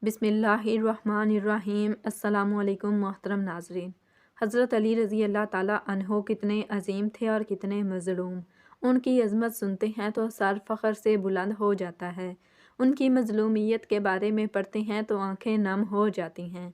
بسم اللہ الرحمن الرحیم۔ السلام علیکم محترم ناظرین۔ حضرت علی رضی اللہ تعالیٰ عنہ کتنے عظیم تھے اور کتنے مظلوم۔ ان کی عظمت سنتے ہیں تو سر فخر سے بلند ہو جاتا ہے، ان کی مظلومیت کے بارے میں پڑھتے ہیں تو آنکھیں نم ہو جاتی ہیں۔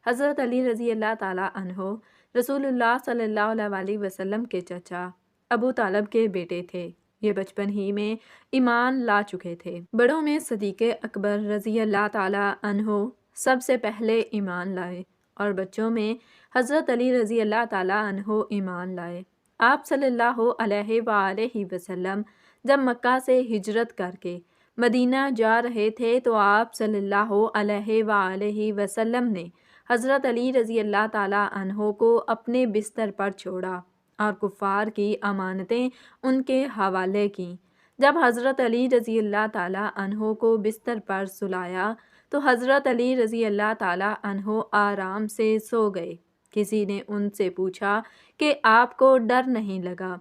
حضرت علی رضی اللہ تعالیٰ عنہ رسول اللہ صلی اللہ علیہ وسلم کے چچا ابو طالب کے بیٹے تھے۔ یہ بچپن ہی میں ایمان لا چکے تھے۔ بڑوں میں صدیق اکبر رضی اللہ تعالیٰ عنہ سب سے پہلے ایمان لائے اور بچوں میں حضرت علی رضی اللہ تعالیٰ عنہ ایمان لائے۔ آپ صلی اللہ علیہ وآلہ وسلم جب مکہ سے ہجرت کر کے مدینہ جا رہے تھے تو آپ صلی اللہ علیہ وآلہ وسلم نے حضرت علی رضی اللہ تعالیٰ عنہ کو اپنے بستر پر چھوڑا اور کفار کی امانتیں ان کے حوالے کیں۔ جب حضرت علی رضی اللہ تعالیٰ عنہ کو بستر پر سلایا تو حضرت علی رضی اللہ تعالیٰ عنہ آرام سے سو گئے۔ کسی نے ان سے پوچھا کہ آپ کو ڈر نہیں لگا؟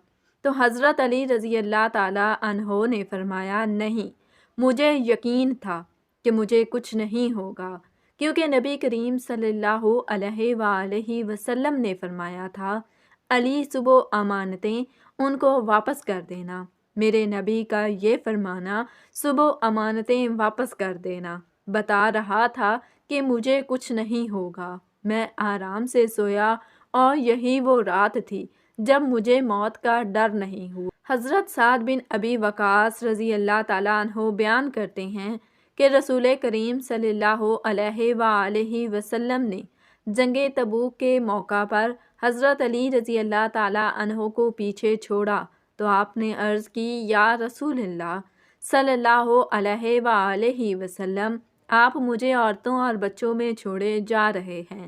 تو حضرت علی رضی اللہ تعالیٰ عنہ نے فرمایا، نہیں، مجھے یقین تھا کہ مجھے کچھ نہیں ہوگا، کیونکہ نبی کریم صلی اللہ علیہ وآلہ وسلم نے فرمایا تھا، علی صبح امانتیں ان کو واپس کر دینا۔ میرے نبی کا یہ فرمانا صبح امانتیں واپس کر دینا بتا رہا تھا کہ مجھے کچھ نہیں ہوگا۔ میں آرام سے سویا اور یہی وہ رات تھی جب مجھے موت کا ڈر نہیں ہوا۔ حضرت سعد بن ابی وقاص رضی اللہ تعالیٰ عنہ بیان کرتے ہیں کہ رسول کریم صلی اللہ علیہ وآلہ وسلم نے جنگ تبوک کے موقع پر حضرت علی رضی اللہ تعالیٰ عنہ کو پیچھے چھوڑا تو آپ نے عرض کی، یا رسول اللہ صلی اللہ علیہ وآلہ وسلم، آپ مجھے عورتوں اور بچوں میں چھوڑے جا رہے ہیں۔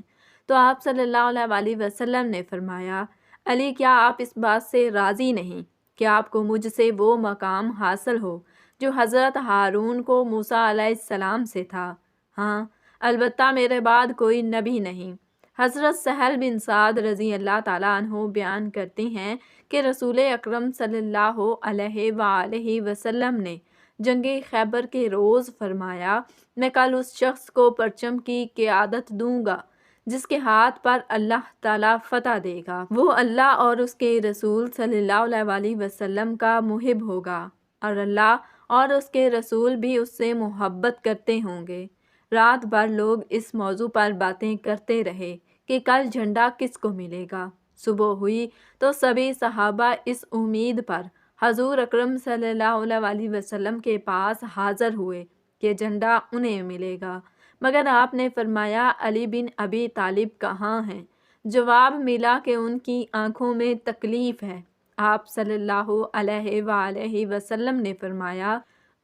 تو آپ صلی اللہ علیہ وسلم نے فرمایا، علی، کیا آپ اس بات سے راضی نہیں کہ آپ کو مجھ سے وہ مقام حاصل ہو جو حضرت ہارون کو موسیٰ علیہ السلام سے تھا؟ ہاں، البتہ میرے بعد کوئی نبی نہیں۔ حضرت سہل بن سعد رضی اللہ تعالیٰ عنہ بیان کرتے ہیں کہ رسول اکرم صلی اللہ علیہ وآلہ وسلم نے جنگ خیبر کے روز فرمایا، میں کل اس شخص کو پرچم کی قیادت دوں گا جس کے ہاتھ پر اللہ تعالیٰ فتح دے گا۔ وہ اللہ اور اس کے رسول صلی اللہ علیہ وسلم کا محب ہوگا اور اللہ اور اس کے رسول بھی اس سے محبت کرتے ہوں گے۔ رات بھر لوگ اس موضوع پر باتیں کرتے رہے کہ کل جھنڈا کس کو ملے گا۔ صبح ہوئی تو سبھی صحابہ اس امید پر حضور اکرم صلی اللہ علیہ وسلم کے پاس حاضر ہوئے کہ جھنڈا انہیں ملے گا، مگر آپ نے فرمایا، علی بن ابی طالب کہاں ہیں؟ جواب ملا کہ ان کی آنکھوں میں تکلیف ہے۔ آپ صلی اللہ علیہ وآلہ وسلم نے فرمایا،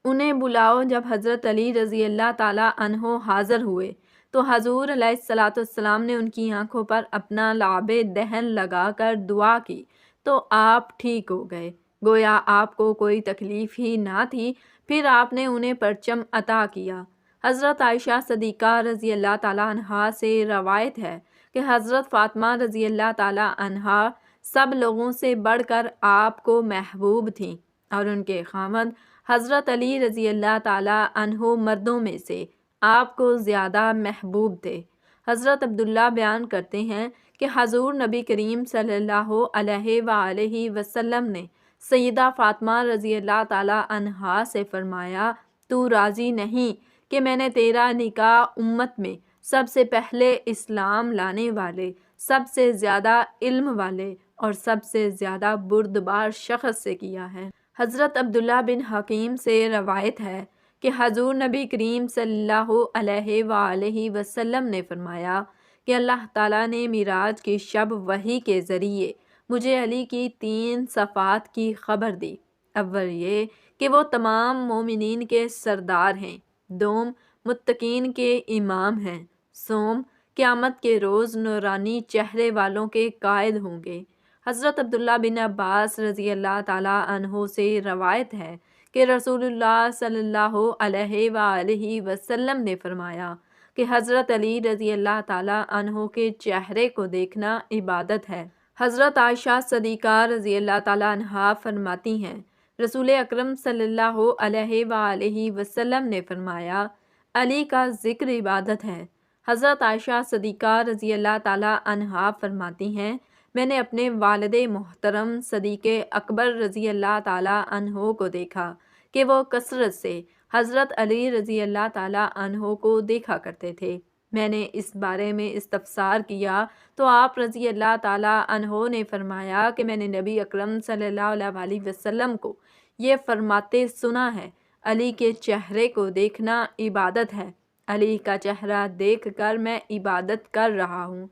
انہیں بلاؤ۔ جب حضرت علی رضی اللہ تعالیٰ عنہ حاضر ہوئے تو حضور علیہ السلام نے ان کی آنکھوں پر اپنا لعاب دہن لگا کر دعا کی تو آپ ٹھیک ہو گئے، گویا آپ کو کوئی تکلیف ہی نہ تھی۔ پھر آپ نے انہیں پرچم عطا کیا۔ حضرت عائشہ صدیقہ رضی اللہ تعالیٰ عنہا سے روایت ہے کہ حضرت فاطمہ رضی اللہ تعالیٰ عنہا سب لوگوں سے بڑھ کر آپ کو محبوب تھیں اور ان کے خاوند حضرت علی رضی اللہ تعالیٰ عنہ مردوں میں سے آپ کو زیادہ محبوب تھے۔ حضرت عبداللہ بیان کرتے ہیں کہ حضور نبی کریم صلی اللہ علیہ وآلہ وسلم نے سیدہ فاطمہ رضی اللہ تعالیٰ عنہا سے فرمایا، تو راضی نہیں کہ میں نے تیرا نکاح امت میں سب سے پہلے اسلام لانے والے، سب سے زیادہ علم والے اور سب سے زیادہ بردبار شخص سے کیا ہے؟ حضرت عبداللہ بن حکیم سے روایت ہے کہ حضور نبی کریم صلی اللہ علیہ وآلہ وسلم نے فرمایا کہ اللہ تعالیٰ نے معراج کی شب وحی کے ذریعے مجھے علی کی 3 صفات کی خبر دی۔ اول یہ کہ وہ تمام مومنین کے سردار ہیں، دوم متقین کے امام ہیں، سوم قیامت کے روز نورانی چہرے والوں کے قائد ہوں گے۔ حضرت عبداللہ بن عباس رضی اللہ تعالیٰ عنہ سے روایت ہے کہ رسول اللہ صلی اللہ علیہ وآلہ وسلم نے فرمایا کہ حضرت علی رضی اللہ تعالیٰ عنہ کے چہرے کو دیکھنا عبادت ہے۔ حضرت عائشہ صدیقہ رضی اللہ تعالیٰ عنہا فرماتی ہیں، رسول اکرم صلی اللہ علیہ وآلہ وسلم نے فرمایا، علی کا ذکر عبادت ہے۔ حضرت عائشہ صدیقہ رضی اللہ تعالیٰ عنہا فرماتی ہیں، میں نے اپنے والد محترم صدیق اکبر رضی اللہ تعالیٰ عنہ کو دیکھا کہ وہ کثرت سے حضرت علی رضی اللہ تعالیٰ عنہ کو دیکھا کرتے تھے۔ میں نے اس بارے میں استفسار کیا تو آپ رضی اللہ تعالیٰ عنہ نے فرمایا کہ میں نے نبی اکرم صلی اللہ علیہ وسلم کو یہ فرماتے سنا ہے، علی کے چہرے کو دیکھنا عبادت ہے، علی کا چہرہ دیکھ کر میں عبادت کر رہا ہوں۔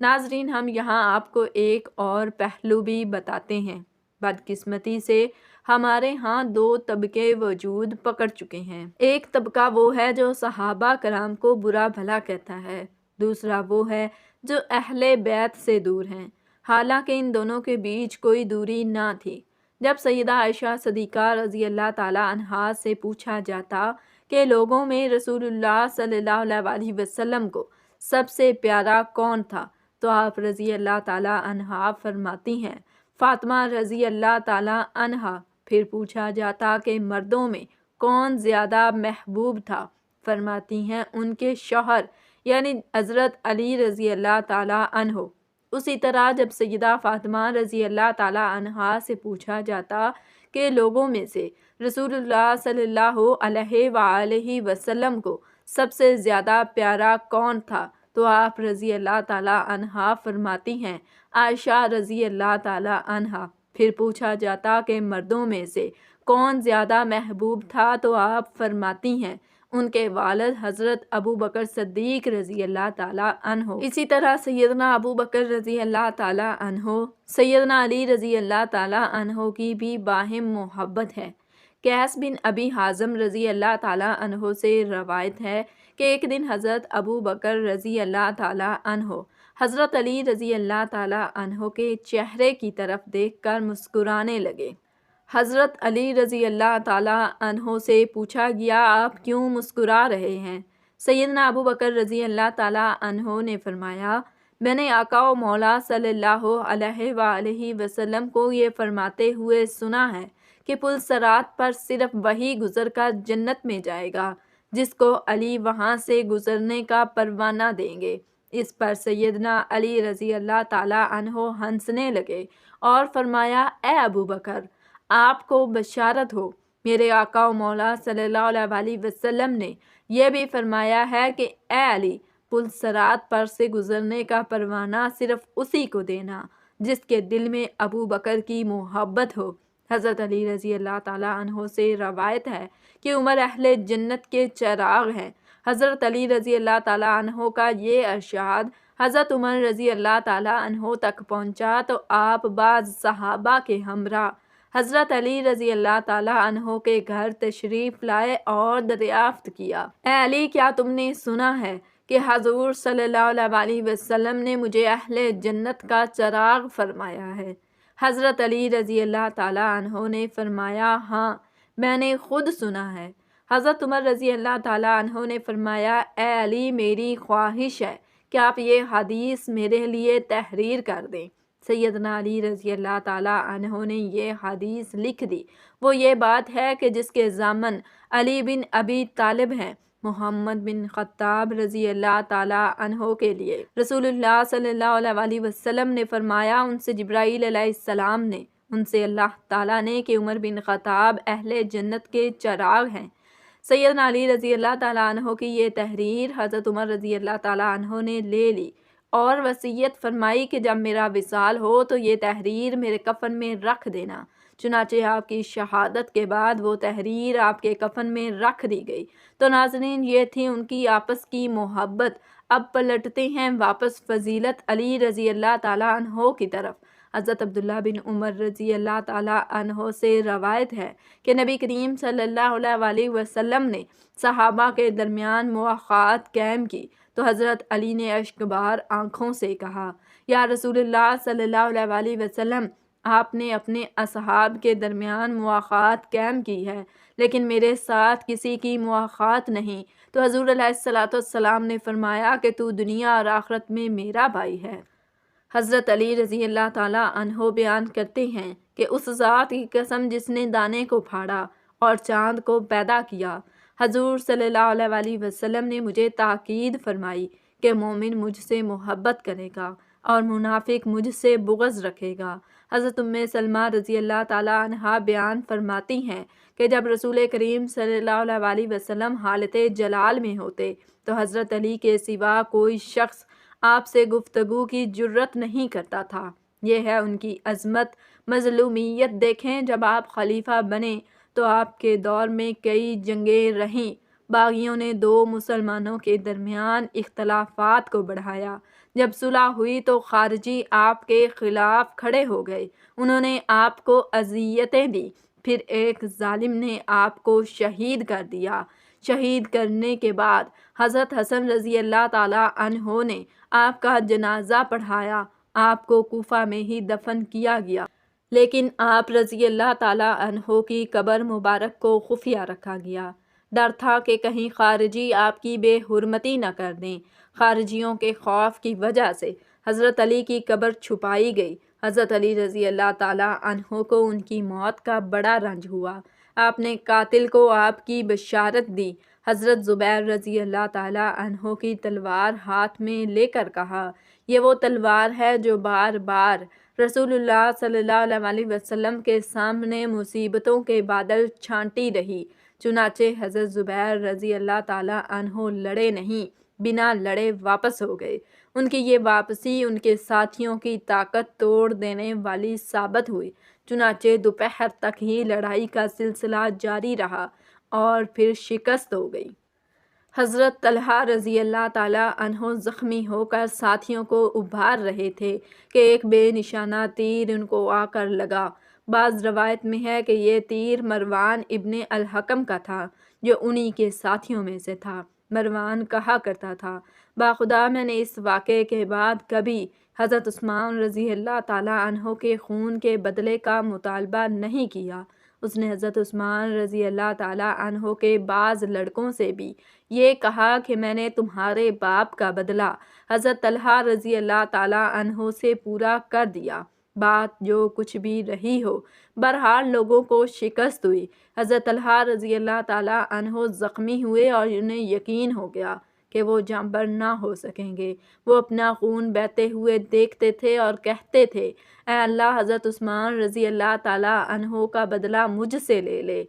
ناظرین، ہم یہاں آپ کو ایک اور پہلو بھی بتاتے ہیں۔ بدقسمتی سے ہمارے ہاں دو طبقے وجود پکڑ چکے ہیں۔ ایک طبقہ وہ ہے جو صحابہ کرام کو برا بھلا کہتا ہے، دوسرا وہ ہے جو اہل بیت سے دور ہیں، حالانکہ ان دونوں کے بیچ کوئی دوری نہ تھی۔ جب سیدہ عائشہ صدیقہ رضی اللہ تعالیٰ عنہا سے پوچھا جاتا کہ لوگوں میں رسول اللہ صلی اللہ علیہ وسلم کو سب سے پیارا کون تھا، تو آپ رضی اللہ تعالیٰ عنہا فرماتی ہیں فاطمہ رضی اللہ تعالیٰ عنہا۔ پھر پوچھا جاتا کہ مردوں میں کون زیادہ محبوب تھا، فرماتی ہیں ان کے شوہر یعنی حضرت علی رضی اللہ تعالیٰ عنہ۔ اسی طرح جب سیدہ فاطمہ رضی اللہ تعالیٰ عنہا سے پوچھا جاتا کہ لوگوں میں سے رسول اللہ صلی اللہ علیہ وآلہ وسلم کو سب سے زیادہ پیارا کون تھا، تو آپ رضی اللہ تعالیٰ عنہا فرماتی ہیں عائشہ رضی اللہ تعالیٰ عنہا۔ پھر پوچھا جاتا کہ مردوں میں سے کون زیادہ محبوب تھا، تو آپ فرماتی ہیں ان کے والد حضرت ابو بکر صدیق رضی اللہ تعالیٰ عنہ۔ اسی طرح سیدنا ابو بکر رضی اللہ تعالیٰ عنہ سیدنا علی رضی اللہ تعالیٰ عنہ کی بھی باہم محبت ہے۔ قیس بن ابی حازم رضی اللہ تعالیٰ عنہ سے روایت ہے کہ ایک دن حضرت ابو بکر رضی اللہ تعالیٰ عنہ حضرت علی رضی اللہ تعالیٰ عنہ کے چہرے کی طرف دیکھ کر مسکرانے لگے۔ حضرت علی رضی اللہ تعالیٰ عنہ سے پوچھا گیا، آپ کیوں مسکرا رہے ہیں؟ سیدنا ابو بکر رضی اللہ تعالیٰ عنہ نے فرمایا، میں نے آقا و مولا صلی اللہ علیہ وآلہ وسلم کو یہ فرماتے ہوئے سنا ہے کہ پل صراط پر صرف وہی گزر کر جنت میں جائے گا جس کو علی وہاں سے گزرنے کا پروانہ دیں گے۔ اس پر سیدنا علی رضی اللہ تعالیٰ عنہ ہنسنے لگے اور فرمایا، اے ابو بکر، آپ کو بشارت ہو، میرے آقا و مولا صلی اللہ علیہ وسلم نے یہ بھی فرمایا ہے کہ اے علی، پل صراط پر سے گزرنے کا پروانہ صرف اسی کو دینا جس کے دل میں ابو بکر کی محبت ہو۔ حضرت علی رضی اللہ تعالیٰ عنہ سے روایت ہے کہ عمر اہل جنت کے چراغ ہیں۔ حضرت علی رضی اللہ تعالیٰ عنہ کا یہ ارشاد حضرت عمر رضی اللہ تعالیٰ عنہ تک پہنچا تو آپ بعض صحابہ کے ہمراہ حضرت علی رضی اللہ تعالیٰ عنہ کے گھر تشریف لائے اور دریافت کیا، اے علی، کیا تم نے سنا ہے کہ حضور صلی اللہ علیہ وسلم نے مجھے اہل جنت کا چراغ فرمایا ہے؟ حضرت علی رضی اللہ تعالیٰ عنہ نے فرمایا، ہاں، میں نے خود سنا ہے۔ حضرت عمر رضی اللہ تعالیٰ عنہ نے فرمایا، اے علی، میری خواہش ہے کہ آپ یہ حدیث میرے لیے تحریر کر دیں۔ سیدنا علی رضی اللہ تعالیٰ عنہ نے یہ حدیث لکھ دی۔ وہ یہ بات ہے کہ جس کے ضامن علی بن ابی طالب ہیں، محمد بن خطاب رضی اللہ تعالیٰ عنہ کے لیے رسول اللہ صلی اللہ علیہ وسلم نے فرمایا، ان سے جبرائیل علیہ السلام نے، ان سے اللہ تعالیٰ نے کہ عمر بن خطاب اہل جنت کے چراغ ہیں۔ سیدنا علی رضی اللہ تعالیٰ عنہ کی یہ تحریر حضرت عمر رضی اللہ تعالیٰ عنہ نے لے لی اور وصیت فرمائی کہ جب میرا وصال ہو تو یہ تحریر میرے کفن میں رکھ دینا۔ چنانچہ آپ کی شہادت کے بعد وہ تحریر آپ کے کفن میں رکھ دی گئی۔ تو ناظرین، یہ تھی ان کی آپس کی محبت۔ اب پلٹتے ہیں واپس فضیلت علی رضی اللہ تعالیٰ عنہ کی طرف۔ حضرت عبداللہ بن عمر رضی اللہ تعالیٰ عنہ سے روایت ہے کہ نبی کریم صلی اللہ علیہ وسلم نے صحابہ کے درمیان مواخات قائم کی تو حضرت علی نے اشکبار آنکھوں سے کہا، یا رسول اللہ صلی اللہ علیہ وسلم، آپ نے اپنے اصحاب کے درمیان مواخات قائم کی ہے لیکن میرے ساتھ کسی کی مواخات نہیں۔ تو حضور علیہ السلام نے فرمایا کہ تو دنیا اور آخرت میں میرا بھائی ہے۔ حضرت علی رضی اللہ تعالیٰ عنہ بیان کرتے ہیں کہ اس ذات کی قسم جس نے دانے کو پھاڑا اور چاند کو پیدا کیا، حضور صلی اللہ علیہ وسلم نے مجھے تاکید فرمائی کہ مومن مجھ سے محبت کرے گا اور منافق مجھ سے بغض رکھے گا۔ حضرت سلمہ رضی اللہ تعالیٰ عنہا بیان فرماتی ہیں کہ جب رسول کریم صلی اللہ علیہ وسلم حالت جلال میں ہوتے تو حضرت علی کے سوا کوئی شخص آپ سے گفتگو کی جرت نہیں کرتا تھا۔ یہ ہے ان کی عظمت۔ مظلومیت دیکھیں، جب آپ خلیفہ بنے تو آپ کے دور میں کئی جنگیں رہیں۔ باغیوں نے دو مسلمانوں کے درمیان اختلافات کو بڑھایا۔ جب صلح ہوئی تو خارجی آپ کے خلاف کھڑے ہو گئے، انہوں نے آپ کو اذیتیں دی، پھر ایک ظالم نے آپ کو شہید کر دیا۔ شہید کرنے کے بعد حضرت حسن رضی اللہ تعالیٰ عنہ نے آپ کا جنازہ پڑھایا۔ آپ کو کوفہ میں ہی دفن کیا گیا، لیکن آپ رضی اللہ تعالیٰ عنہ کی قبر مبارک کو خفیہ رکھا گیا۔ ڈر تھا کہ کہیں خارجی آپ کی بے حرمتی نہ کر دیں۔ خارجیوں کے خوف کی وجہ سے حضرت علی کی قبر چھپائی گئی۔ حضرت علی رضی اللہ تعالیٰ عنہ کو ان کی موت کا بڑا رنج ہوا۔ آپ نے قاتل کو آپ کی بشارت دی۔ حضرت زبیر رضی اللہ تعالیٰ عنہ کی تلوار ہاتھ میں لے کر کہا، یہ وہ تلوار ہے جو بار بار رسول اللہ صلی اللہ علیہ وسلم کے سامنے مصیبتوں کے بادل چھانٹی رہی۔ چنانچہ حضرت زبیر رضی اللہ تعالیٰ عنہ لڑے نہیں، بنا لڑے واپس ہو گئے۔ ان کی یہ واپسی ان کے ساتھیوں کی طاقت توڑ دینے والی ثابت ہوئی۔ چنانچہ دوپہر تک ہی لڑائی کا سلسلہ جاری رہا اور پھر شکست ہو گئی۔ حضرت طلحہ رضی اللہ تعالیٰ عنہ زخمی ہو کر ساتھیوں کو ابھار رہے تھے کہ ایک بے نشانہ تیر ان کو آ کر لگا۔ بعض روایت میں ہے کہ یہ تیر مروان ابن الحکم کا تھا، جو انہی کے ساتھیوں میں سے تھا۔ مروان کہا کرتا تھا، باخدا میں نے اس واقعے کے بعد کبھی حضرت عثمان رضی اللہ تعالیٰ عنہ کے خون کے بدلے کا مطالبہ نہیں کیا۔ اس نے حضرت عثمان رضی اللہ تعالیٰ عنہ کے بعض لڑکوں سے بھی یہ کہا کہ میں نے تمہارے باپ کا بدلہ حضرت طلحہ رضی اللہ تعالیٰ عنہ سے پورا کر دیا۔ بات جو کچھ بھی رہی ہو، بہرحال لوگوں کو شکست ہوئی۔ حضرت طلحہ رضی اللہ تعالیٰ عنہ زخمی ہوئے اور انہیں یقین ہو گیا کہ وہ جانبر نہ ہو سکیں گے۔ وہ اپنا خون بہتے ہوئے دیکھتے تھے اور کہتے تھے، اے اللہ، حضرت عثمان رضی اللہ تعالیٰ عنہ کا بدلہ مجھ سے لے لے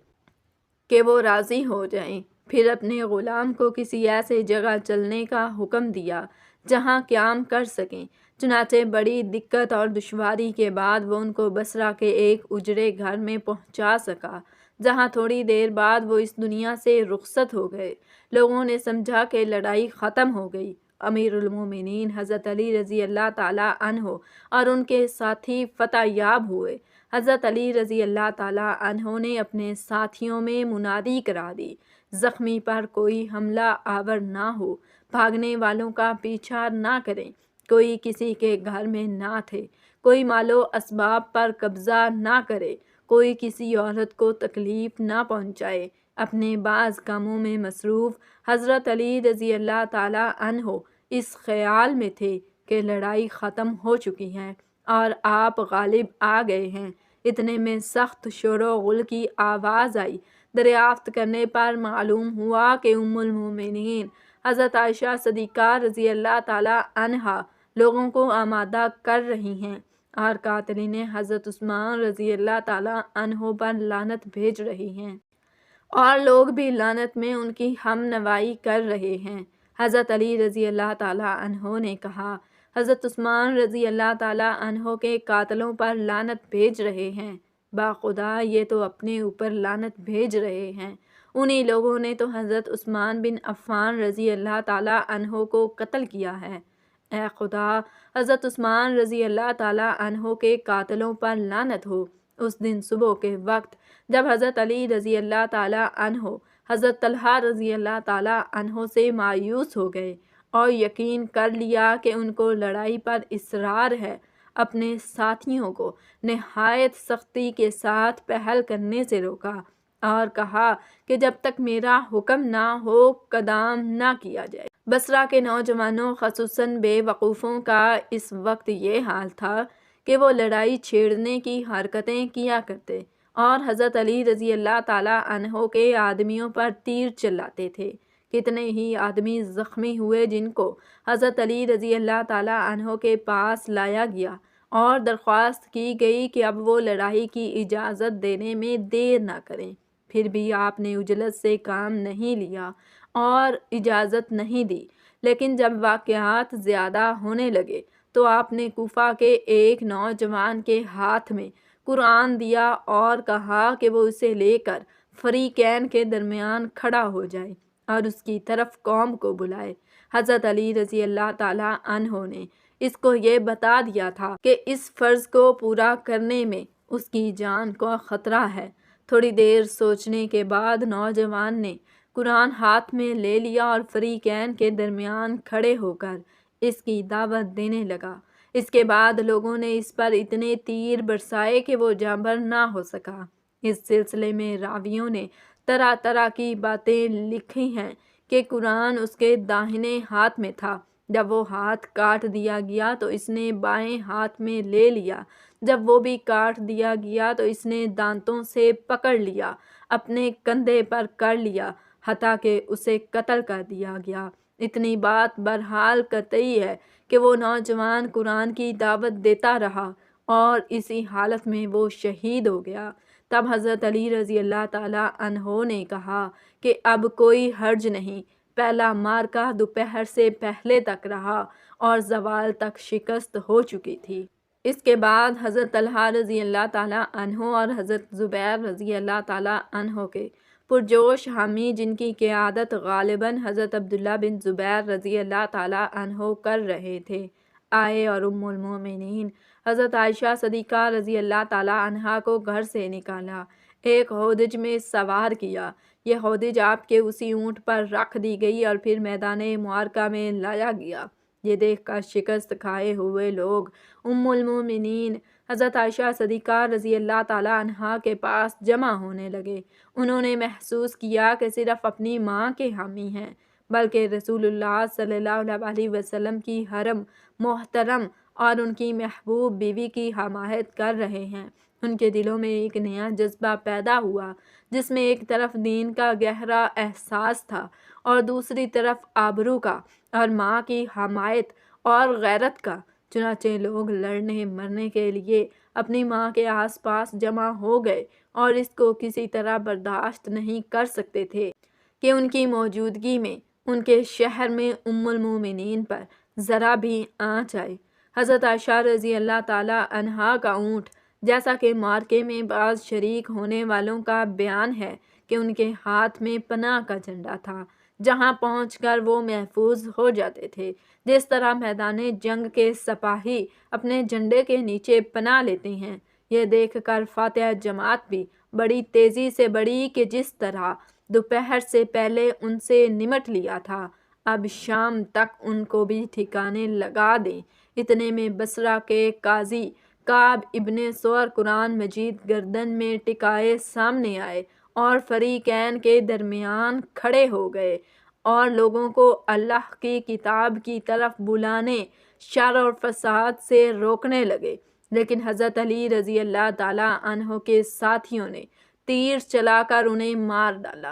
کہ وہ راضی ہو جائیں۔ پھر اپنے غلام کو کسی ایسے جگہ چلنے کا حکم دیا جہاں قیام کر سکیں۔ چنانچہ بڑی دقت اور دشواری کے بعد وہ ان کو بصرہ کے ایک اجڑے گھر میں پہنچا سکا، جہاں تھوڑی دیر بعد وہ اس دنیا سے رخصت ہو گئے۔ لوگوں نے سمجھا کہ لڑائی ختم ہو گئی۔ امیر المومنین حضرت علی رضی اللہ تعالیٰ عنہ اور ان کے ساتھی فتح یاب ہوئے۔ حضرت علی رضی اللہ تعالیٰ عنہ نے اپنے ساتھیوں میں منادی کرا دی، زخمی پر کوئی حملہ آور نہ ہو، بھاگنے والوں کا پیچھا نہ کریں، کوئی کسی کے گھر میں نہ تھے، کوئی مال و اسباب پر قبضہ نہ کرے، کوئی کسی عورت کو تکلیف نہ پہنچائے۔ اپنے بعض کاموں میں مصروف حضرت علی رضی اللہ تعالیٰ عنہ اس خیال میں تھے کہ لڑائی ختم ہو چکی ہے اور آپ غالب آ گئے ہیں۔ اتنے میں سخت شور و غل کی آواز آئی۔ دریافت کرنے پر معلوم ہوا کہ ام المومنین حضرت عائشہ صدیقہ رضی اللہ تعالیٰ عنہا لوگوں کو آمادہ کر رہی ہیں اور قاتلین حضرت عثمان رضی اللہ تعالیٰ عنہ پر لعنت بھیج رہی ہیں، اور لوگ بھی لعنت میں ان کی ہم نوائی کر رہے ہیں۔ حضرت علی رضی اللہ تعالیٰ عنہ نے کہا، حضرت عثمان رضی اللہ تعالیٰ عنہ کے قاتلوں پر لعنت بھیج رہے ہیں۔ باخدا یہ تو اپنے اوپر لعنت بھیج رہے ہیں۔ انہی لوگوں نے تو حضرت عثمان بن عفان رضی اللہ تعالیٰ عنہ کو قتل کیا ہے۔ اے خدا، حضرت عثمان رضی اللہ تعالیٰ عنہ کے قاتلوں پر لعنت ہو۔ اس دن صبح کے وقت جب حضرت علی رضی اللہ تعالیٰ عنہ حضرت طلحہ رضی اللہ تعالیٰ عنہ سے مایوس ہو گئے اور یقین کر لیا کہ ان کو لڑائی پر اصرار ہے، اپنے ساتھیوں کو نہایت سختی کے ساتھ پہل کرنے سے روکا اور کہا کہ جب تک میرا حکم نہ ہو قدام نہ کیا جائے۔ بصرہ کے نوجوانوں خصوصاً بے وقوفوں کا اس وقت یہ حال تھا کہ وہ لڑائی چھیڑنے کی حرکتیں کیا کرتے اور حضرت علی رضی اللہ تعالیٰ عنہ کے آدمیوں پر تیر چلاتے تھے۔ کتنے ہی آدمی زخمی ہوئے جن کو حضرت علی رضی اللہ تعالیٰ عنہ کے پاس لایا گیا اور درخواست کی گئی کہ اب وہ لڑائی کی اجازت دینے میں دیر نہ کریں، پھر بھی آپ نے عجلت سے کام نہیں لیا اور اجازت نہیں دی۔ لیکن جب واقعات زیادہ ہونے لگے تو آپ نے کوفہ کے ایک نوجوان کے ہاتھ میں قرآن دیا اور کہا کہ وہ اسے لے کر فریقین کے درمیان کھڑا ہو جائے اور اس کی طرف قوم کو بلائے۔ حضرت علی رضی اللہ تعالیٰ عنہ نے اس کو یہ بتا دیا تھا کہ اس فرض کو پورا کرنے میں اس کی جان کو خطرہ ہے۔ تھوڑی دیر سوچنے کے بعد نوجوان نے قرآن ہاتھ میں لے لیا اور فریقین کے درمیان کھڑے ہو کر اس کی دعوت دینے لگا۔ اس کے بعد لوگوں نے اس پر اتنے تیر برسائے کہ وہ جانبر نہ ہو سکا۔ اس سلسلے میں راویوں نے طرح طرح کی باتیں لکھی ہیں کہ قرآن اس کے داہنے ہاتھ میں تھا، جب وہ ہاتھ کاٹ دیا گیا تو اس نے بائیں ہاتھ میں لے لیا، جب وہ بھی کاٹ دیا گیا تو اس نے دانتوں سے پکڑ لیا، اپنے کندھے پر کر لیا، حتیٰ کہ اسے قتل کر دیا گیا۔ اتنی بات بہرحال قطعی ہے کہ وہ نوجوان قرآن کی دعوت دیتا رہا اور اسی حالت میں وہ شہید ہو گیا۔ تب حضرت علی رضی اللہ تعالیٰ عنہ نے کہا کہ اب کوئی حرج نہیں۔ پہلا معرکہ دوپہر سے پہلے تک رہا اور زوال تک شکست ہو چکی تھی۔ اس کے بعد حضرت طلحہ رضی اللہ تعالیٰ عنہ اور حضرت زبیر رضی اللہ تعالیٰ عنہ کے پرجوش حامی، جن کی قیادت غالباً حضرت عبداللہ بن زبیر رضی اللہ تعالیٰ عنہ کر رہے تھے، آئے اور ام المومنین حضرت عائشہ صدیقہ رضی اللہ تعالیٰ عنہا کو گھر سے نکالا، ایک ہودج میں سوار کیا۔ یہ ہودج آپ کے اسی اونٹ پر رکھ دی گئی اور پھر میدان معرکہ میں لایا گیا۔ یہ دیکھ کر شکست کھائے ہوئے لوگ ام المومنین حضرت عائشہ صدیقہ رضی اللہ تعالیٰ عنہا کے پاس جمع ہونے لگے۔ انہوں نے محسوس کیا کہ صرف اپنی ماں کے حامی ہیں، بلکہ رسول اللہ صلی اللہ علیہ وسلم کی حرم محترم اور ان کی محبوب بیوی کی حمایت کر رہے ہیں۔ ان کے دلوں میں ایک نیا جذبہ پیدا ہوا، جس میں ایک طرف دین کا گہرا احساس تھا اور دوسری طرف آبرو کا اور ماں کی حمایت اور غیرت کا۔ چنانچہ لوگ لڑنے مرنے کے لیے اپنی ماں کے آس پاس جمع ہو گئے اور اس کو کسی طرح برداشت نہیں کر سکتے تھے کہ ان کی موجودگی میں ان کے شہر میں ام المومنین پر ذرا بھی آنچ آئے۔ حضرت عائشہ رضی اللہ تعالیٰ عنہا کا اونٹ، جیسا کہ مارکے میں بعض شریک ہونے والوں کا بیان ہے کہ ان کے ہاتھ میں پناہ کا جھنڈا تھا، جہاں پہنچ کر وہ محفوظ ہو جاتے تھے، جس طرح میدان جنگ کے سپاہی اپنے جھنڈے کے نیچے پناہ لیتے ہیں۔ یہ دیکھ کر فاتح جماعت بھی بڑی تیزی سے بڑھی کہ جس طرح دوپہر سے پہلے ان سے نمٹ لیا تھا، اب شام تک ان کو بھی ٹھکانے لگا دیں۔ اتنے میں بصرہ کے قاضی کعب ابن سور قرآن مجید گردن میں ٹکائے سامنے آئے اور فریقین کے درمیان کھڑے ہو گئے اور لوگوں کو اللہ کی کتاب کی طرف بلانے، شر اور فساد سے روکنے لگے۔ لیکن حضرت علی رضی اللہ تعالیٰ عنہ کے ساتھیوں نے تیر چلا کر انہیں مار ڈالا۔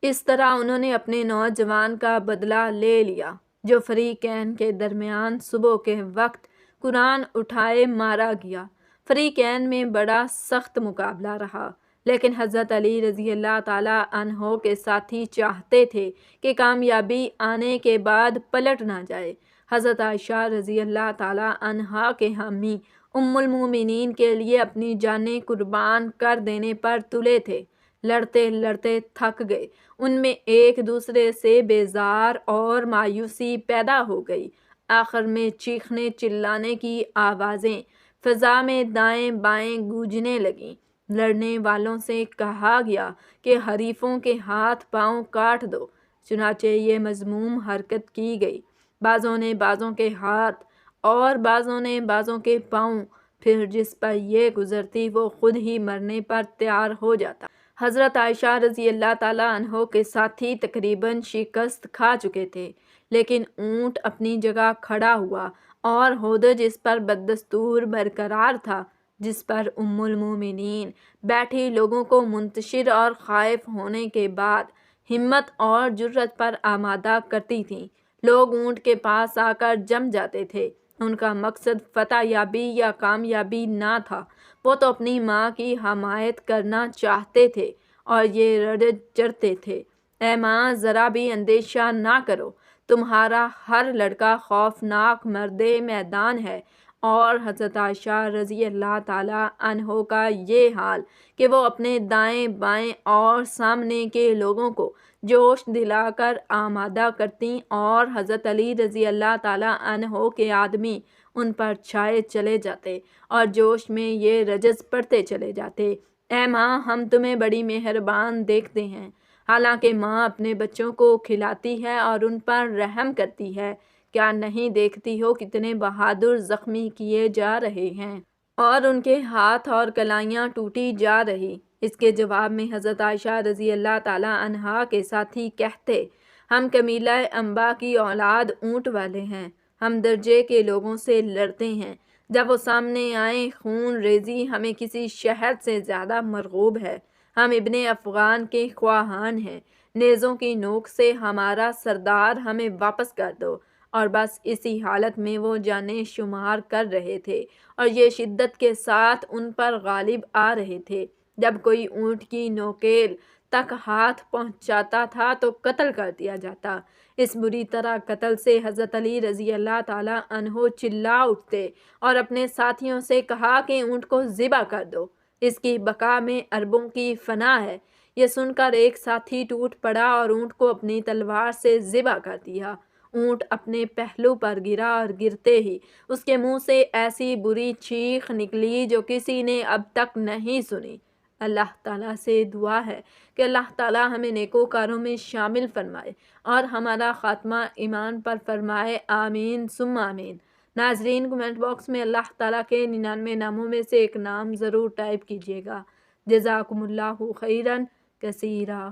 اس طرح انہوں نے اپنے نوجوان کا بدلہ لے لیا، جو فریقین کے درمیان صبح کے وقت قرآن اٹھائے مارا گیا۔ فریقین میں بڑا سخت مقابلہ رہا، لیکن حضرت علی رضی اللہ تعالیٰ عنہ کے ساتھی چاہتے تھے کہ کامیابی آنے کے بعد پلٹ نہ جائے۔ حضرت عائشہ رضی اللہ تعالیٰ عنہا کے حامی ام المومنین کے لیے اپنی جانیں قربان کر دینے پر تلے تھے۔ لڑتے لڑتے تھک گئے، ان میں ایک دوسرے سے بیزار اور مایوسی پیدا ہو گئی۔ آخر میں چیخنے چلانے کی آوازیں فضا میں دائیں بائیں گونجنے لگیں۔ لڑنے والوں سے کہا گیا کہ حریفوں کے ہاتھ پاؤں کاٹ دو۔ چنانچہ یہ مذموم حرکت کی گئی، بعضوں نے بعضوں کے ہاتھ اور بعضوں نے بعضوں کے پاؤں، پھر جس پر یہ گزرتی وہ خود ہی مرنے پر تیار ہو جاتا۔ حضرت عائشہ رضی اللہ تعالیٰ عنہ کے ساتھی تقریباً شکست کھا چکے تھے، لیکن اونٹ اپنی جگہ کھڑا ہوا اور ہودج اس پر بدستور برقرار تھا۔ جس پر ام المومنین بیٹھی لوگوں کو منتشر اور خائف ہونے کے بعد ہمت اور جرت پر آمادہ کرتی تھیں۔ لوگ اونٹ کے پاس آ کر جم جاتے تھے۔ ان کا مقصد فتح یابی یا کامیابی نہ تھا، وہ تو اپنی ماں کی حمایت کرنا چاہتے تھے اور یہ رڑ چڑھتے تھے، اے ماں ذرا بھی اندیشہ نہ کرو، تمہارا ہر لڑکا خوفناک مرد میدان ہے۔ اور حضرت عائشہ رضی اللہ تعالیٰ عنہ کا یہ حال کہ وہ اپنے دائیں بائیں اور سامنے کے لوگوں کو جوش دلا کر آمادہ کرتیں اور حضرت علی رضی اللہ تعالیٰ عنہ کے آدمی ان پر چھائے چلے جاتے اور جوش میں یہ رجز پڑھتے چلے جاتے، اے ماں ہم تمہیں بڑی مہربان دیکھتے ہیں۔ حالانکہ ماں اپنے بچوں کو کھلاتی ہے اور ان پر رحم کرتی ہے، کیا نہیں دیکھتی ہو کتنے بہادر زخمی کیے جا رہے ہیں اور ان کے ہاتھ اور کلائیاں ٹوٹی جا رہی۔ اس کے جواب میں حضرت عائشہ رضی اللہ تعالیٰ عنہا کے ساتھی کہتے، ہم قبیلہ انبا کی اولاد اونٹ والے ہیں، ہم درجے کے لوگوں سے لڑتے ہیں، جب وہ سامنے آئیں خون ریزی ہمیں کسی شہر سے زیادہ مرغوب ہے، ہم ابن افغان کے خواہان ہیں، نیزوں کی نوک سے ہمارا سردار ہمیں واپس کر دو۔ اور بس اسی حالت میں وہ جانیں شمار کر رہے تھے اور یہ شدت کے ساتھ ان پر غالب آ رہے تھے۔ جب کوئی اونٹ کی نوکیل تک ہاتھ پہنچاتا تھا تو قتل کر دیا جاتا۔ اس بری طرح قتل سے حضرت علی رضی اللہ تعالیٰ عنہ چلا اٹھتے اور اپنے ساتھیوں سے کہا کہ اونٹ کو ذبح کر دو، اس کی بقا میں اربوں کی فنا ہے۔ یہ سن کر ایک ساتھی ٹوٹ پڑا اور اونٹ کو اپنی تلوار سے ذبح کر دیا۔ اونٹ اپنے پہلو پر گرا اور گرتے ہی اس کے منہ سے ایسی بری چیخ نکلی جو کسی نے اب تک نہیں سنی۔ اللہ تعالیٰ سے دعا ہے کہ اللہ تعالیٰ ہمیں نیکوکاروں میں شامل فرمائے اور ہمارا خاتمہ ایمان پر فرمائے، آمین ثم آمین۔ ناظرین کمنٹ باکس میں اللہ تعالیٰ کے 99 ناموں میں سے ایک نام ضرور ٹائپ کیجیے گا۔ جزاکم اللہ خیرا کثیرا۔